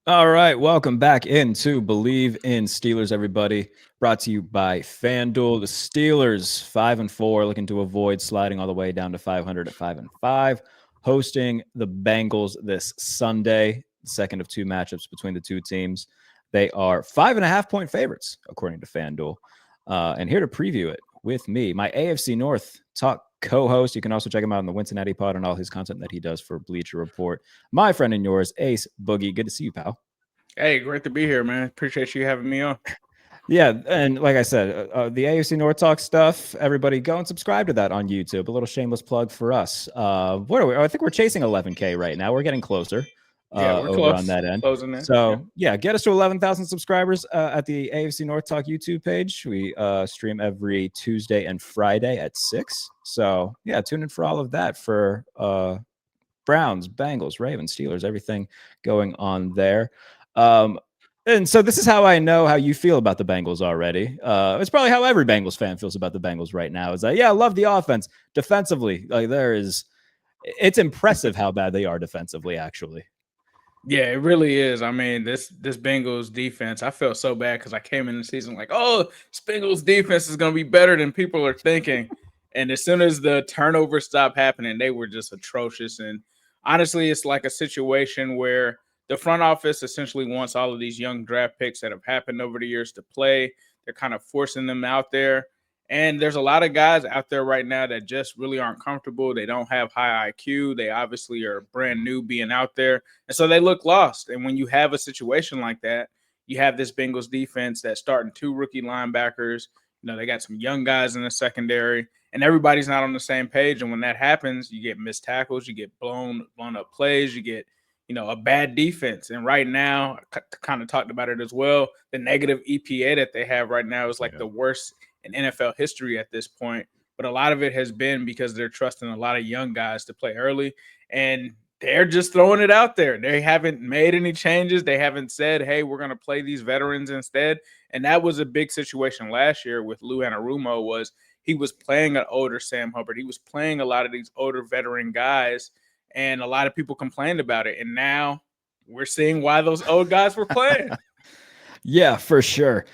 All right, welcome back into Believe in Steelers, everybody. Brought to you by FanDuel. The Steelers 5-4, looking to avoid sliding all the way down to 500 at 5-5, hosting the Bengals this Sunday. The second of two matchups between the two teams. They are 5.5-point favorites, according to FanDuel. And here to preview it with me, my AFC North talk co-host. You can also check him out on the Cincinnati Pod and all his content that he does for Bleacher Report. My friend and yours, Ace Boogie. Good to see you, pal. Hey, great to be here, man. Appreciate you having me on. Yeah, and like I said, the AFC North Talk stuff, everybody go and subscribe to that on YouTube. A little shameless plug for us. What are we? I think we're chasing 11K right now. We're getting closer Yeah, we're over on close. that end. Closing in. So, yeah, get us to 11,000 subscribers at the AFC North Talk YouTube page. We stream every Tuesday and Friday at 6. So, yeah, tune in for all of that for Browns, Bengals, Ravens, Steelers, everything going on there. And so this is how I know how you feel about the Bengals already. It's probably how every Bengals fan feels about the Bengals right now. Is that, yeah, I love the offense. Defensively, like it's impressive how bad they are defensively, actually. Yeah, it really is. I mean, this Bengals defense, I felt so bad because I came in the season like, oh, this Bengals defense is going to be better than people are thinking. And as soon as the turnovers stopped happening, they were just atrocious. And honestly, it's like a situation where the front office essentially wants all of these young draft picks that have happened over the years to play. They're kind of forcing them out there. And there's a lot of guys out there right now that just really aren't comfortable. They don't have high IQ. They obviously are brand new being out there. And so they look lost. And when you have a situation like that, you have this Bengals defense that's starting two rookie linebackers. You know, they got some young guys in the secondary, and everybody's not on the same page. And when that happens, you get missed tackles, you get blown up plays, you get, a bad defense. And right now, I kind of talked about it as well. The negative EPA that they have right now is like the worst in NFL history at this point. But a lot of it has been because they're trusting a lot of young guys to play early, and they're just throwing it out there. They haven't made any changes. They haven't said, hey, we're going to play these veterans instead. And that was a big situation last year with Lou Anarumo. Was he was playing an older Sam Hubbard. He was playing a lot of these older veteran guys, and a lot of people complained about it. And now we're seeing why those old guys were playing. Yeah, for sure.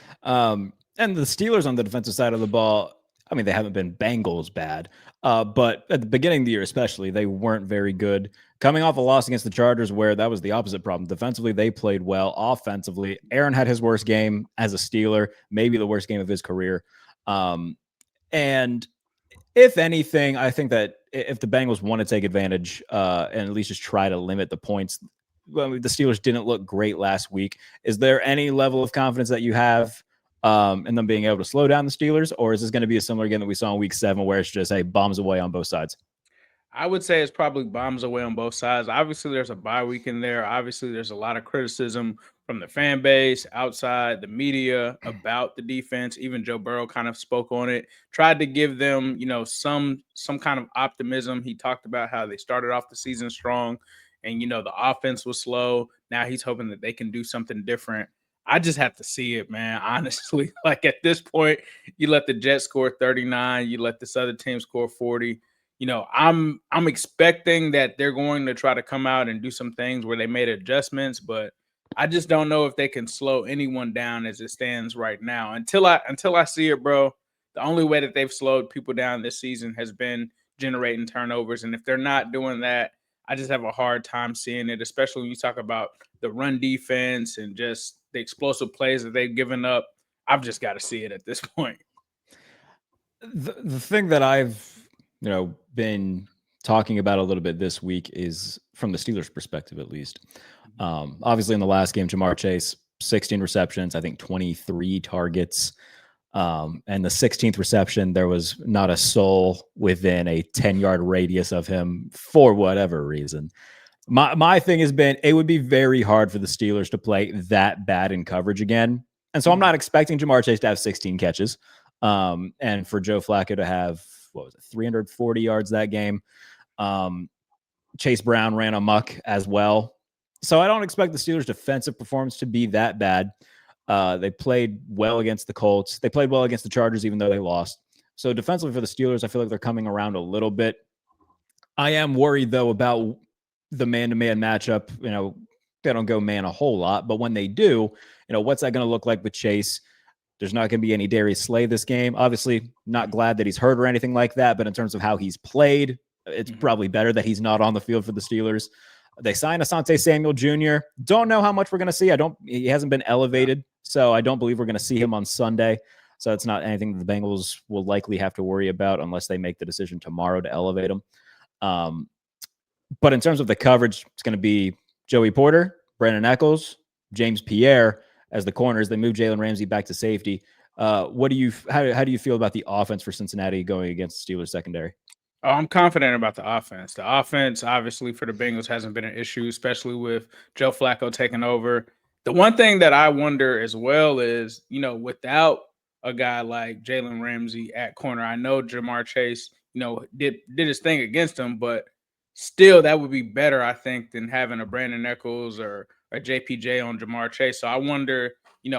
And the Steelers on the defensive side of the ball, I mean, they haven't been Bengals bad, but at the beginning of the year especially, they weren't very good. Coming off a loss against the Chargers where that was the opposite problem. Defensively, they played well. Offensively, Aaron had his worst game as a Steeler, maybe the worst game of his career. And if anything, I think that if the Bengals want to take advantage and at least just try to limit the points, well, the Steelers didn't look great last week. Is there any level of confidence that you have in them being able to slow down the Steelers, or is this going to be a similar game that we saw in Week 7, where it's just bombs away on both sides? I would say it's probably bombs away on both sides. Obviously, there's a bye week in there. Obviously, there's a lot of criticism from the fan base, outside the media about the defense. Even Joe Burrow kind of spoke on it, tried to give them, some kind of optimism. He talked about how they started off the season strong, and the offense was slow. Now he's hoping that they can do something different. I just have to see it, man. Honestly, like at this point, you let the Jets score 39, you let this other team score 40. I'm expecting that they're going to try to come out and do some things where they made adjustments, but I just don't know if they can slow anyone down as it stands right now. Until I see it, bro, the only way that they've slowed people down this season has been generating turnovers. And if they're not doing that, I just have a hard time seeing it, especially when you talk about the run defense and just the explosive plays that they've given up. I've just got to see it at this point. The thing that I've been talking about a little bit this week is from the Steelers' perspective, at least. Obviously, in the last game, Jamar Chase, 16 receptions, I think 23 targets. And the 16th reception, there was not a soul within a 10-yard radius of him for whatever reason. My thing has been, it would be very hard for the Steelers to play that bad in coverage again. And so I'm not expecting Jamar Chase to have 16 catches. And for Joe Flacco to have, 340 yards that game. Chase Brown ran amok as well. So I don't expect the Steelers' defensive performance to be that bad. They played well against the Colts. They played well against the Chargers, even though they lost. So defensively for the Steelers, I feel like they're coming around a little bit. I am worried, though, about the man-to-man matchup, They don't go man a whole lot, but when they do, what's that going to look like with Chase? There's not going to be any Darius Slay this game. Obviously, not glad that he's hurt or anything like that, but in terms of how he's played, it's probably better that he's not on the field for the Steelers. They signed Asante Samuel Jr. Don't know how much we're going to see. He hasn't been elevated, so I don't believe we're going to see him on Sunday. So it's not anything that the Bengals will likely have to worry about unless they make the decision tomorrow to elevate him. But in terms of the coverage, it's going to be Joey Porter, Brandon Echols, James Pierre as the corners. They moved Jalen Ramsey back to safety. How do you feel about the offense for Cincinnati going against the Steelers secondary? Oh, I'm confident about the offense. The offense, obviously, for the Bengals hasn't been an issue, especially with Joe Flacco taking over. The one thing that I wonder as well is, without a guy like Jalen Ramsey at corner, I know Jamar Chase, did his thing against him, but still that would be better, I think, than having a Brandon Echols or a JPJ on Jamar Chase. So I wonder,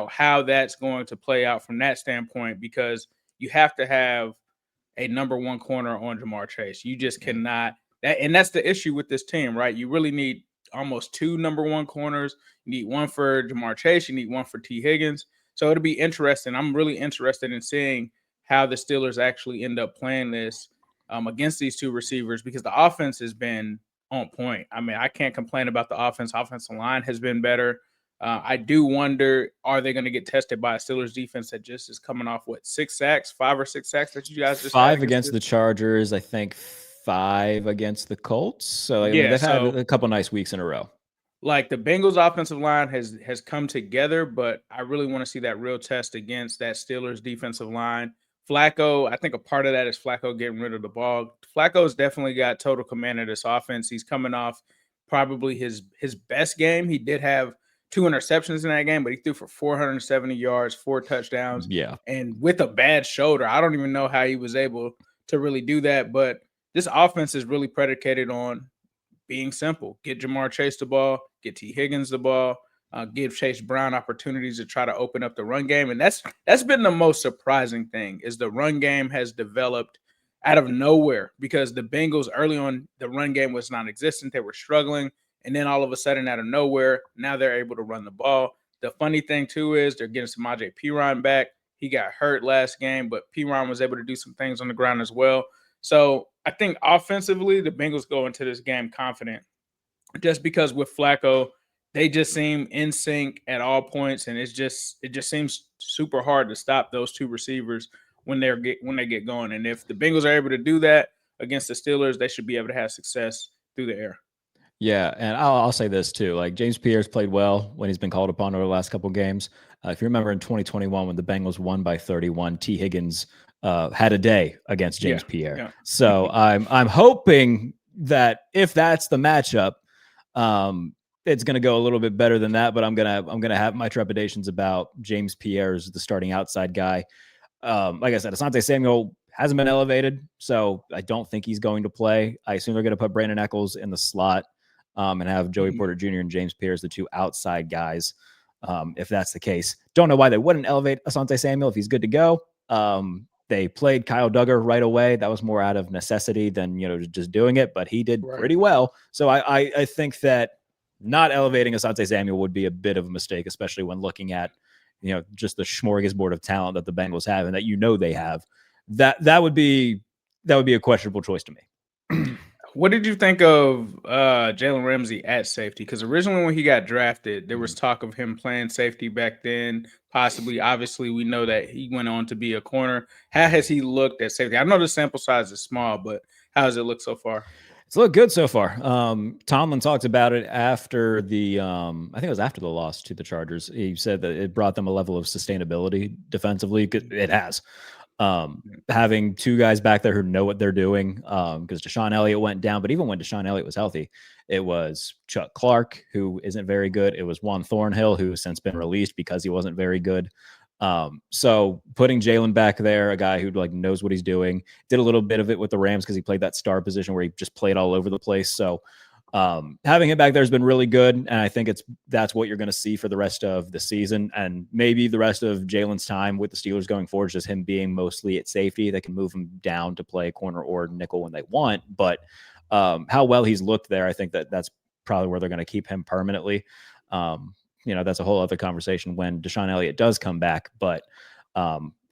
how that's going to play out from that standpoint, because you have to have a number one corner on Jamar Chase. You just cannot. And that's the issue with this team, right? You really need almost two number one corners. You need one for Jamar Chase. You need one for T. Higgins. So it'll be interesting. I'm really interested in seeing how the Steelers actually end up playing this against these two receivers, because the offense has been on point. I mean, I can't complain about the offense. Offensive line has been better. I do wonder, are they going to get tested by a Steelers defense that just is coming off, 5 or 6 sacks that you guys just had against the Chargers, I think 5 against the Colts. So they've had a couple nice weeks in a row. Like, the Bengals offensive line has come together, but I really want to see that real test against that Steelers defensive line. Flacco, I think a part of that is Flacco getting rid of the ball. Flacco's definitely got total command of this offense. He's coming off probably his best game. He did have 2 interceptions in that game, but he threw for 470 yards, 4 touchdowns. Yeah. And with a bad shoulder, I don't even know how he was able to really do that. But this offense is really predicated on being simple. Get Jamar Chase the ball, get T. Higgins the ball, give Chase Brown opportunities to try to open up the run game. And that's been the most surprising thing, is the run game has developed out of nowhere, because the Bengals early on, the run game was non-existent. They were struggling. And then all of a sudden, out of nowhere, now they're able to run the ball. The funny thing, too, is they're getting Samaje Perine back. He got hurt last game, but Perine was able to do some things on the ground as well. So I think offensively, the Bengals go into this game confident, just because with Flacco, they just seem in sync at all points, and it just seems super hard to stop those two receivers when they get going. And if the Bengals are able to do that against the Steelers, they should be able to have success through the air. Yeah, and I'll say this too. Like, James Pierre's played well when he's been called upon over the last couple of games. If you remember in 2021 when the Bengals won by 31, T. Higgins had a day against James Pierre. Yeah. So I'm hoping that if that's the matchup, it's going to go a little bit better than that. But I'm gonna have my trepidations about James Pierre as the starting outside guy. Like I said, Asante Samuel hasn't been elevated, so I don't think he's going to play. I assume they're going to put Brandon Echols in the slot. And have Joey Porter Jr. and James Pierre as the two outside guys, if that's the case. Don't know why they wouldn't elevate Asante Samuel if he's good to go. They played Kyle Duggar right away. That was more out of necessity than just doing it, but he did pretty well. So I think that not elevating Asante Samuel would be a bit of a mistake, especially when looking at just the smorgasbord of talent that the Bengals have and that they have. That would be a questionable choice to me. What did you think of Jalen Ramsey at safety? Because originally when he got drafted, there was talk of him playing safety back then, possibly. Obviously, we know that he went on to be a corner. How has he looked at safety? I know the sample size is small, but how has it looked so far? It's looked good so far. Tomlin talked about it after the I think it was after the loss to the Chargers. He said that it brought them a level of sustainability defensively. It has. Having two guys back there who know what they're doing, because Deshaun Elliott went down, but even when Deshaun Elliott was healthy, it was Chuck Clark, who isn't very good. It was Juan Thornhill, who has since been released because he wasn't very good. So putting Jalen back there, a guy who knows what he's doing, did a little bit of it with the Rams because he played that star position where he just played all over the place. So having him back there has been really good, and I think that's what you're going to see for the rest of the season, and maybe the rest of Jalen's time with the Steelers going forward, just him being mostly at safety. They can move him down to play corner or nickel when they want, but how well he's looked there, I think that's probably where they're going to keep him permanently. That's a whole other conversation when Deshaun Elliott does come back, but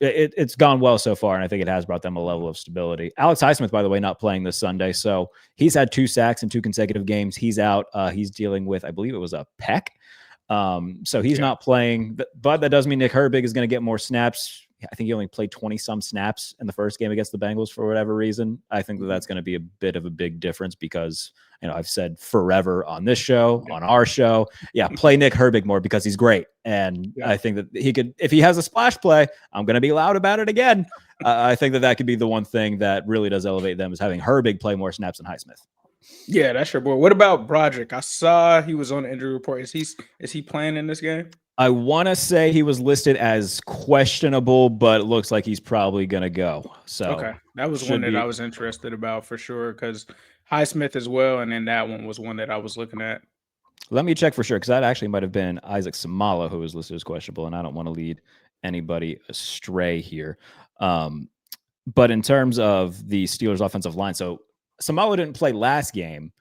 it's gone well so far, and I think it has brought them a level of stability. Alex Highsmith, by the way, not playing this Sunday, so he's had 2 sacks in 2 consecutive games. He's out. He's dealing with, I believe it was a pec. So he's not playing, but that does mean Nick Herbig is going to get more snaps. I think he only played 20-some snaps in the first game against the Bengals for whatever reason. I think that's going to be a bit of a big difference because, I've said forever on this show, on our show, play Nick Herbig more because he's great. And I think that he could, if he has a splash play, I'm going to be loud about it again. I think that could be the one thing that really does elevate them is having Herbig play more snaps than Highsmith. Yeah, that's your boy. What about Broderick? I saw he was on the injury report. Is he playing in this game? I want to say he was listed as questionable, but it looks like he's probably going to go. So okay, that was one that I was interested about for sure because Highsmith as well, and then that one was one that I was looking at. Let me check for sure because that actually might have been Isaac Samala who was listed as questionable, and I don't want to lead anybody astray here. But in terms of the Steelers' offensive line, so Samala didn't play last game.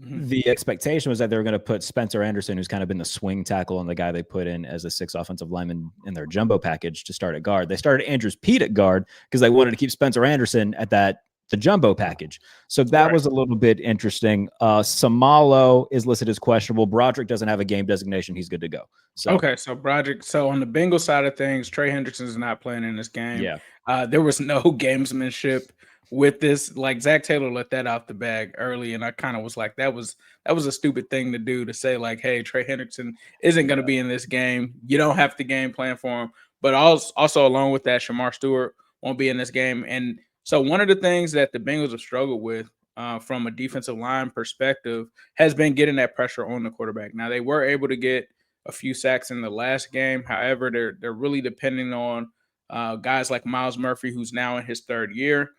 The expectation was that they were going to put Spencer Anderson, who's kind of been the swing tackle and the guy they put in as a 6th offensive lineman in their jumbo package to start at guard. They started Andrews Pete at guard because they wanted to keep Spencer Anderson at the jumbo package. So that was a little bit interesting. Samalo is listed as questionable. Broderick doesn't have a game designation. He's good to go. So okay, so Broderick. So on the Bengals side of things, Trey Hendrickson is not playing in this game. Yeah. There was no gamesmanship with this. Like Zach Taylor let that out the bag early, and I kind of was like, that was a stupid thing to do, to say like, hey, Trey Hendrickson isn't going to be in this game. You don't have to game plan for him. But also along with that, Shamar Stewart won't be in this game. And so one of the things that the Bengals have struggled with from a defensive line perspective has been getting that pressure on the quarterback. Now, they were able to get a few sacks in the last game. However, they're really depending on guys like Myles Murphy, who's now in his 3rd year.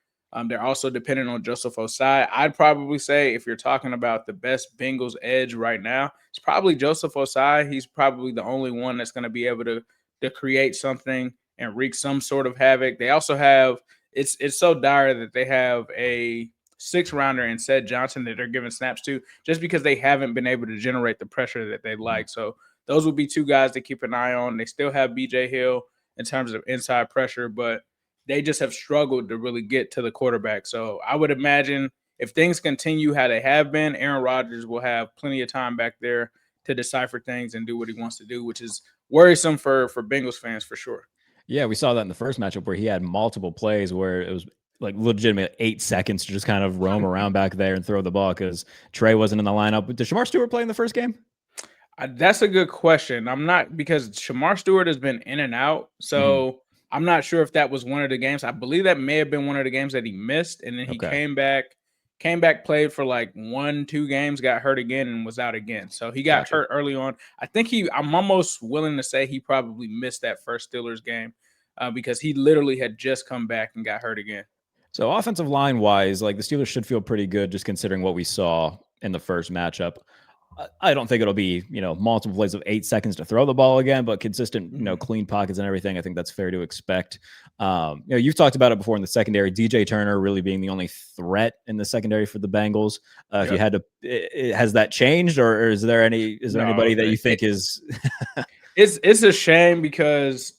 They're also dependent on Joseph Osai. I'd probably say if you're talking about the best Bengals edge right now, it's probably Joseph Osai. He's probably the only one that's going to be able to create something and wreak some sort of havoc. They also have it's so dire that they have a 6th rounder in Seth Johnson that they're giving snaps to just because they haven't been able to generate the pressure that they'd like. So those would be 2 guys to keep an eye on. They still have BJ Hill in terms of inside pressure, but they just have struggled to really get to the quarterback. So I would imagine if things continue how they have been, Aaron Rodgers will have plenty of time back there to decipher things and do what he wants to do, which is worrisome for Bengals fans for sure. Yeah, we saw that in the first matchup where he had multiple plays where it was like legitimate 8 seconds to just kind of roam around back there and throw the ball because Trey wasn't in the lineup. Did Shamar Stewart play in the first game? That's a good question. I'm not, because Shamar Stewart has been in and out. So I'm not sure if that was one of the games. I believe that may have been one of the games that he missed. And then he came back, played for like 1-2 games, got hurt again and was out again. So he got hurt early on. I think I'm almost willing to say he probably missed that first Steelers game because he literally had just come back and got hurt again. So offensive line wise, like the Steelers should feel pretty good just considering what we saw in the first matchup. I don't think it'll be, multiple plays of 8 seconds to throw the ball again, but consistent, clean pockets and everything. I think that's fair to expect. You've talked about it before in the secondary, DJ Turner really being the only threat in the secondary for the Bengals. If you had to, has that changed or is there anybody that you think is, it's a shame because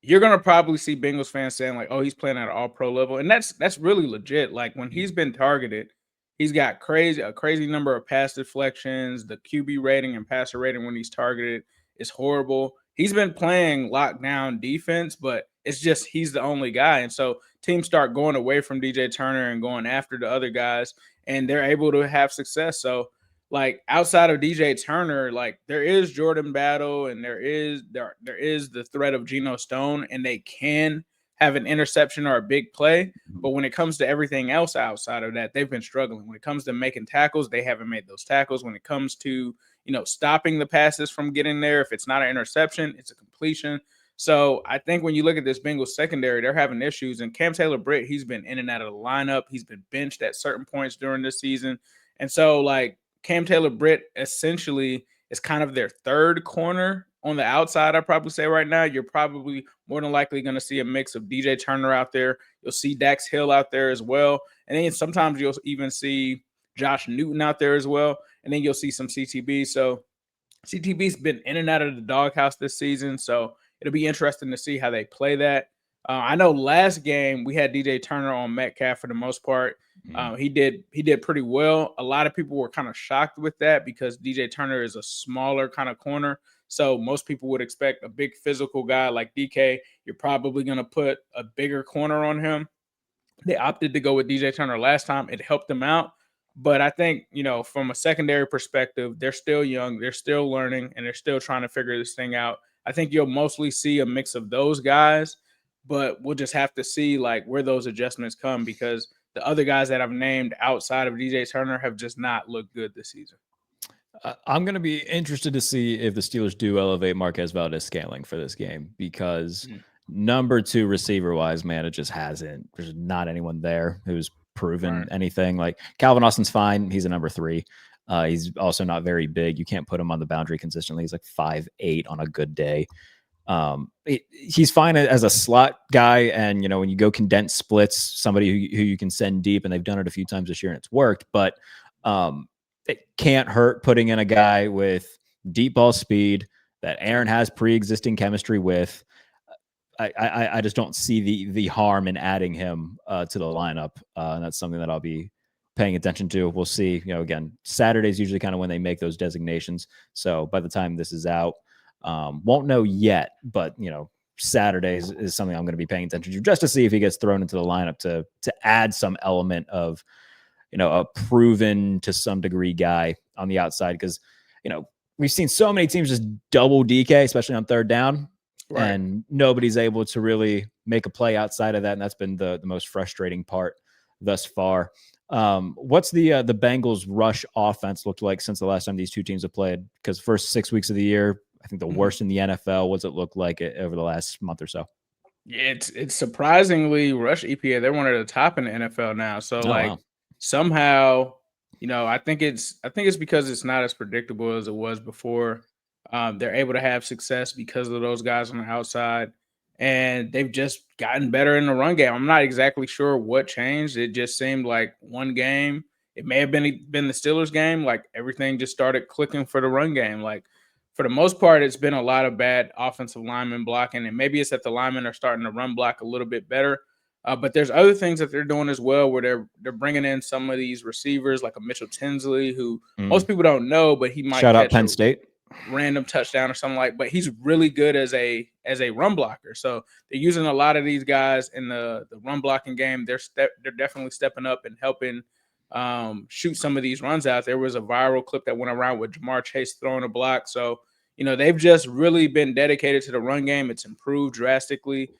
you're going to probably see Bengals fans saying like, oh, he's playing at an all pro level. And that's really legit. Like when he's been targeted, he's got a crazy number of pass deflections. The QB rating and passer rating when he's targeted is horrible. He's been playing lockdown defense, but it's just he's the only guy. And so teams start going away from DJ Turner and going after the other guys, and they're able to have success. So, like outside of DJ Turner, like there is Jordan Battle and there is the threat of Geno Stone, and they can have an interception or a big play. But when it comes to everything else outside of that, they've been struggling. When it comes to making tackles, they haven't made those tackles. When it comes to, stopping the passes from getting there, if it's not an interception, it's a completion. So I think when you look at this Bengals secondary, they're having issues. And Cam Taylor-Britt, he's been in and out of the lineup. He's been benched at certain points during this season. And so, like, Cam Taylor-Britt essentially is kind of their third corner on the outside. I'd probably say right now, you're probably more than likely going to see a mix of DJ Turner out there. You'll see Dax Hill out there as well. And then sometimes you'll even see Josh Newton out there as well. And then you'll see some CTB. So CTB's been in and out of the doghouse this season, so it'll be interesting to see how they play that. I know last game we had DJ Turner on Metcalf for the most part. He did pretty well. A lot of people were kind of shocked with that because DJ Turner is a smaller kind of corner. So most people would expect a big physical guy like DK. You're probably going to put a bigger corner on him. They opted to go with DJ Turner last time. It helped them out. But I think, from a secondary perspective, they're still young, they're still learning, and they're still trying to figure this thing out. I think you'll mostly see a mix of those guys, but we'll just have to see like where those adjustments come because the other guys that I've named outside of DJ Turner have just not looked good this season. I'm going to be interested to see if the Steelers do elevate Marquez Valdez-Scantling for this game because number 2 receiver-wise, man, it just hasn't. There's not anyone there who's proven anything. Like Calvin Austin's fine. He's a number 3. He's also not very big. You can't put him on the boundary consistently. He's like 5'8" on a good day. He's fine as a slot guy. And, when you go condense splits, somebody who you can send deep, and they've done it a few times this year and it's worked. But it can't hurt putting in a guy with deep ball speed that Aaron has pre-existing chemistry with. I just don't see the harm in adding him to the lineup. And that's something that I'll be paying attention to. We'll see, again, Saturday's usually kind of when they make those designations. So by the time this is out, won't know yet, but Saturdays is something I'm going to be paying attention to just to see if he gets thrown into the lineup to add some element of, a proven to some degree guy on the outside. Because, we've seen so many teams just double DK, especially on third down. Right. And nobody's able to really make a play outside of that. And that's been the most frustrating part thus far. What's the Bengals rush offense looked like since the last time these two teams have played? Because first 6 weeks of the year, I think the worst in the NFL. What's it look like over the last month or so? Yeah, it's surprisingly rush EPA. They're one of the top in the NFL now. So somehow, I think it's because it's not as predictable as it was before. They're able to have success because of those guys on the outside, and they've just gotten better in the run game. I'm not exactly sure what changed. It just seemed like one game, it may have been the Steelers game, like everything just started clicking for the run game. Like for the most part, it's been a lot of bad offensive linemen blocking, and maybe it's that the linemen are starting to run block a little bit better. But there's other things that they're doing as well, where they're bringing in some of these receivers like a Mitchell Tinsley, who most people don't know, but he might shout out Penn State. Random touchdown or something but he's really good as a run blocker. So they're using a lot of these guys in the run blocking game. They're definitely stepping up and helping shoot some of these runs out. There was a viral clip that went around with Jamar Chase throwing a block. So they've just really been dedicated to the run game. It's improved drastically.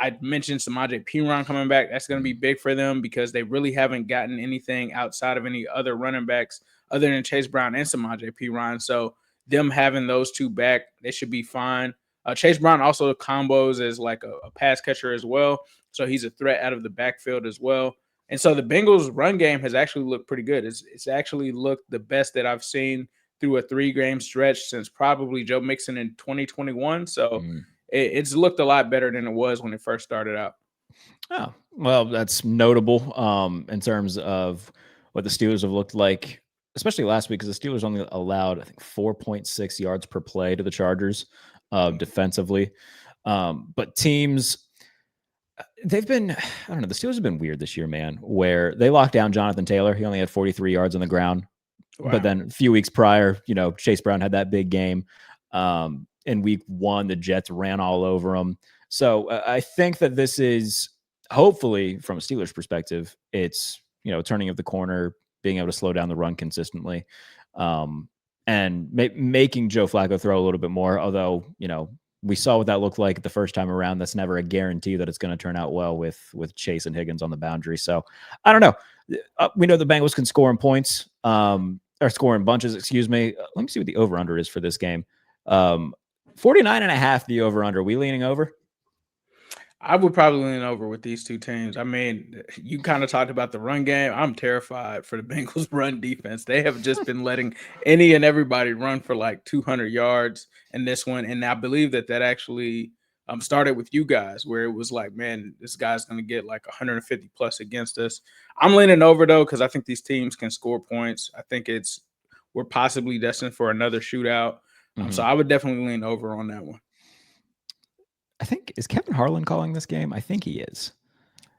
I mentioned Samaje Perine coming back. That's going to be big for them because they really haven't gotten anything outside of any other running backs other than Chase Brown and Samaje Perine. So them having those two back, they should be fine. Chase Brown also combos as like a pass catcher as well. So he's a threat out of the backfield as well. And so the Bengals run game has actually looked pretty good. It's actually looked the best that I've seen through a 3-game stretch since probably Joe Mixon in 2021. So it's looked a lot better than it was when it first started out. Oh, well, that's notable in terms of what the Steelers have looked like, especially last week, because the Steelers only allowed, I think, 4.6 yards per play to the Chargers defensively. But teams, they've been, I don't know, the Steelers have been weird this year, man, where they locked down Jonathan Taylor. He only had 43 yards on the ground. Wow. But then a few weeks prior, Chase Brown had that big game. In week 1, the Jets ran all over them. So I think that this is, hopefully, from a Steelers perspective, it's, turning of the corner, being able to slow down the run consistently, and making Joe Flacco throw a little bit more. Although, we saw what that looked like the first time around. That's never a guarantee that it's going to turn out well with Chase and Higgins on the boundary. So I don't know. We know the Bengals can score in points, or score in bunches, excuse me. Let me see what the over-under is for this game. 49.5, the over-under. Are we leaning over? I would probably lean over with these two teams. I mean, you kind of talked about the run game. I'm terrified for the Bengals run defense. They have just been letting any and everybody run for like 200 yards in this one. And I believe that actually started with you guys, where it was like, man, this guy's going to get like 150 plus against us. I'm leaning over, though, because I think these teams can score points. I think we're possibly destined for another shootout. So I would definitely lean over on that one. I think, is Kevin Harlan calling this game? I think he is.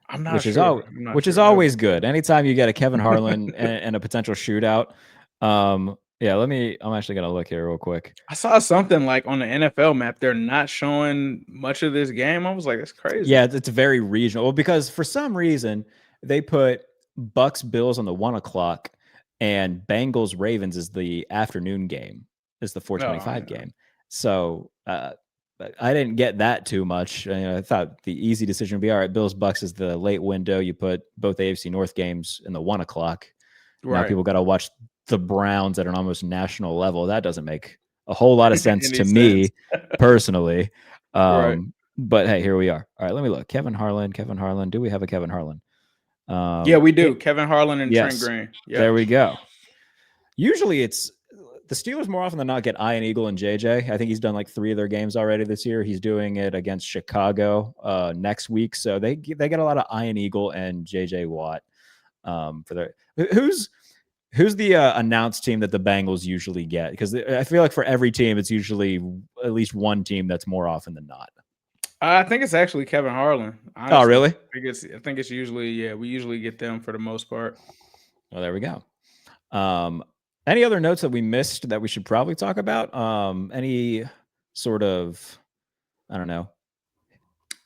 I'm not which sure. is always good. Anytime you get a Kevin Harlan and a potential shootout. Yeah, I'm actually gonna look here real quick. I saw something like on the NFL map, they're not showing much of this game. I was like, that's crazy. Yeah, it's very regional. Well, because for some reason they put Bucks Bills on the 1 o'clock and Bengals Ravens is the afternoon game. Is the 4:25 game. So I didn't get that too much. I thought the easy decision would be, all right, Bills Bucks is the late window. You put both AFC North games in the 1 o'clock. Right. Now people got to watch the Browns at an almost national level. That doesn't make a whole lot of sense to me personally. Right. But hey, here we are. All right, let me look. Kevin Harlan. Do we have a Kevin Harlan? Yeah, we do. Kevin Harlan and Trent Green. Yep. There we go. Usually it's the Steelers more often than not get Ian Eagle and JJ. I think he's done like 3 of their games already this year. He's doing it against Chicago next week. So they get a lot of Ian Eagle and JJ Watt for their who's the announced team that the Bengals usually get? Because I feel like for every team, it's usually at least one team that's more often than not. I think it's actually Kevin Harlan. Honestly. Oh, really? I think it's usually, we usually get them for the most part. Well, there we go. Any other notes that we missed that we should probably talk about? Any sort of, I don't know,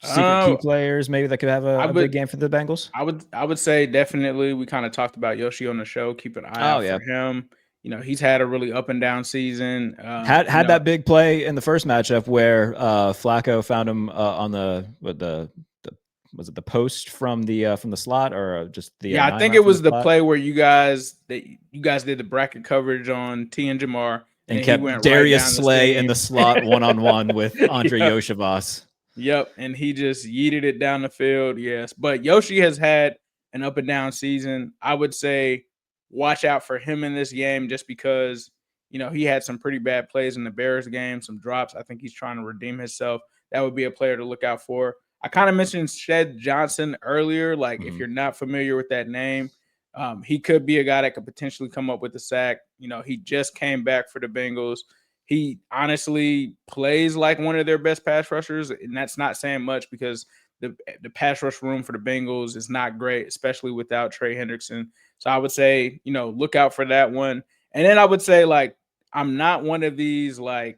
secret key players maybe that could have a big game for the Bengals? I would say definitely. We kind of talked about Yoshi on the show. Keep an eye out for him. He's had a really up and down season. Had that big play in the first matchup where Flacco found him on the was it the post from the slot or just the I think it was the play where you guys did the bracket coverage on T and Jamar and kept Darius Slay in the slot 1-on-1 with Andre Yoshivas. Yep, and he just yeeted it down the field. Yes, but Yoshi has had an up and down season. I would say watch out for him in this game just because he had some pretty bad plays in the Bears game, some drops. I think he's trying to redeem himself. That would be a player to look out for. I kind of mentioned Shed Johnson earlier. Like, if you're not familiar with that name, he could be a guy that could potentially come up with a sack. He just came back for the Bengals. He honestly plays like one of their best pass rushers, and that's not saying much because the pass rush room for the Bengals is not great, especially without Trey Hendrickson. So I would say, look out for that one. And then I would say, like, I'm not one of these locker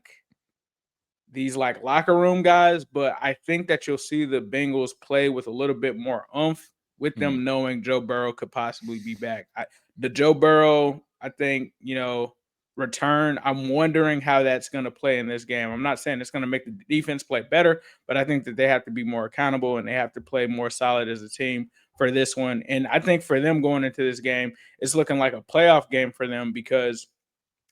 room guys, but I think that you'll see the Bengals play with a little bit more oomph with them knowing Joe Burrow could possibly be back. The Joe Burrow, I think, return, I'm wondering how that's going to play in this game. I'm not saying it's going to make the defense play better, but I think that they have to be more accountable and they have to play more solid as a team for this one. And I think for them going into this game, it's looking like a playoff game for them because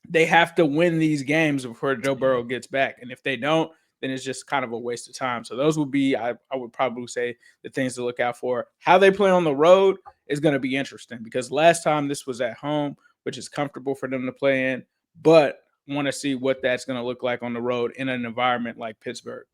they have to win these games before Joe Burrow gets back. And if they don't, then it's just kind of a waste of time. So those would be, I would probably say, the things to look out for. How they play on the road is going to be interesting because last time this was at home, which is comfortable for them to play in, but want to see what that's going to look like on the road in an environment like Pittsburgh.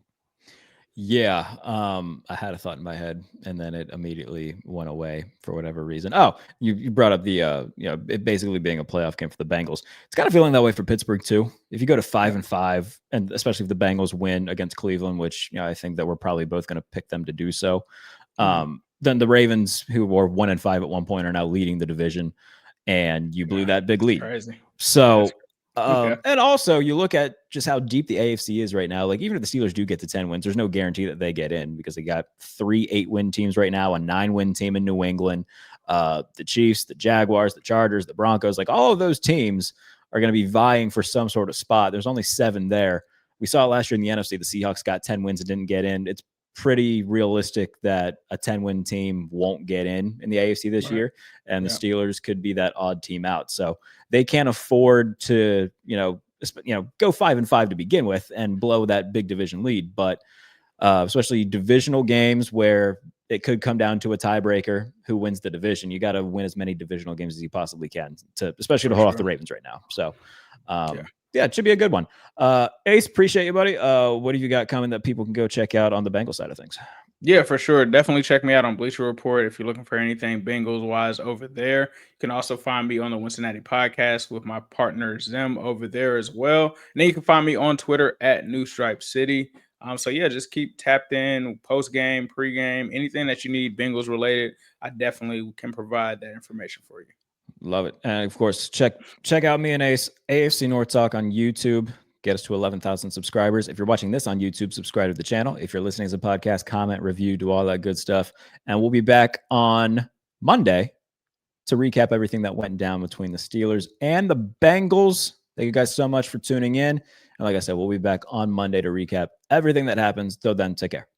Yeah, I had a thought in my head, and then it immediately went away for whatever reason. Oh, you brought up the it basically being a playoff game for the Bengals. It's kind of feeling that way for Pittsburgh too. If you go to 5-5, and especially if the Bengals win against Cleveland, which I think that we're probably both going to pick them to do so, then the Ravens, who were 1-5 at one point, are now leading the division, and you blew that big lead. Crazy. So. And also you look at just how deep the AFC is right now. Like, even if the Steelers do get to 10 wins, there's no guarantee that they get in because they got 3 8-win teams right now, a 9-win team in New England, the Chiefs, the Jaguars, the Chargers, the Broncos. Like, all of those teams are going to be vying for some sort of spot. There's only 7 there. We saw it last year in the NFC. The Seahawks got 10 wins and didn't get in. It's pretty realistic that a 10-win team won't get in the AFC this year, and the Steelers could be that odd team out. So they can't afford to, go 5-5 to begin with and blow that big division lead. But especially divisional games where it could come down to a tiebreaker, who wins the division. You got to win as many divisional games as you possibly can, especially to hold off the Ravens right now. So Yeah, it should be a good one. Ace, appreciate you, buddy. What do you got coming that people can go check out on the Bengals side of things? Yeah, for sure. Definitely check me out on Bleacher Report if you're looking for anything Bengals wise over there. You can also find me on the Cincinnati podcast with my partner Zim over there as well. And then you can find me on Twitter at New Stripe City. So yeah, just keep tapped in, post game, pre game, anything that you need Bengals related. I definitely can provide that information for you. Love it. And of course, check out me and Ace, AFC North Talk on YouTube. Get us to 11,000 subscribers. If you're watching this on YouTube, subscribe to the channel. If you're listening as a podcast, comment, review, do all that good stuff. And we'll be back on Monday to recap everything that went down between the Steelers and the Bengals. Thank you guys so much for tuning in. And like I said, we'll be back on Monday to recap everything that happens. Till then, take care.